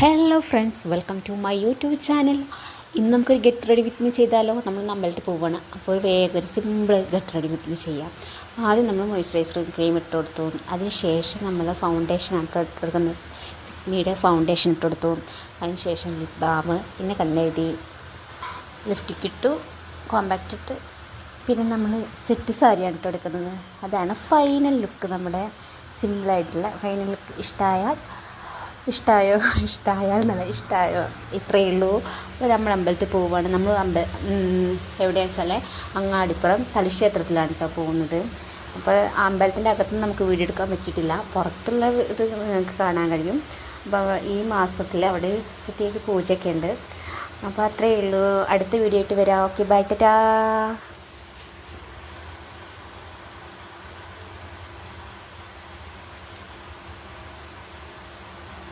Hello friends, welcome to my YouTube channel. ഇന്ന് നമുക്കൊരു get ready with me ചെയ്താലോ? നമ്മൾ അമ്പലത്തിൽ പോവുകയാണ്. അപ്പോൾ വേഗം ഒരു simple get ready with me ചെയ്യാം. ആദ്യം നമ്മൾ മോയ്സ്ചറൈസർ ക്രീം ഇട്ട് കൊടുത്തു. അതിനുശേഷം നമ്മൾ ഫൗണ്ടേഷൻ ഇട്ട് കൊടുക്കുന്നത്. ഫിറ്റ്മിയുടെ ഫൗണ്ടേഷൻ ഇട്ട് കൊടുത്തു. അതിനുശേഷം ലിപ് ബാം, പിന്നെ കണ്ണെഴുതി, ലിപ്സ്റ്റിക്ക് ഇട്ടു, കോമ്പാക്റ്റ് ഇട്ട്, പിന്നെ നമ്മൾ സെറ്റ് സാരിയാണ് ഇട്ട് കൊടുക്കുന്നത്. അതാണ് ഫൈനൽ ലുക്ക്. നമ്മുടെ സിമ്പിളായിട്ടുള്ള ഫൈനൽ ലുക്ക് ഇഷ്ടമായോ ഇത്രയേ ഉള്ളൂ. അപ്പോൾ നമ്മൾ അമ്പലത്തിൽ പോവുകയാണ്. നമ്മൾ എവിടെയാണെന്ന് വെച്ചാൽ അങ്ങാടിപ്പുറം തളിക്ഷേത്രത്തിലാണ് കേട്ടോ പോകുന്നത്. അപ്പോൾ ആ അമ്പലത്തിൻ്റെ അകത്തുനിന്ന് നമുക്ക് വീഡിയോ എടുക്കാൻ പറ്റിയിട്ടില്ല. പുറത്തുള്ള ഇത് നിങ്ങൾക്ക് കാണാൻ കഴിയും. അപ്പോൾ ഈ മാസത്തിൽ അവിടെ പ്രത്യേക പൂജയൊക്കെ ഉണ്ട്. അപ്പോൾ അത്രയേ ഉള്ളൂ. അടുത്ത വീഡിയോ ആയിട്ട് വരാം. Okay, bye, Tata.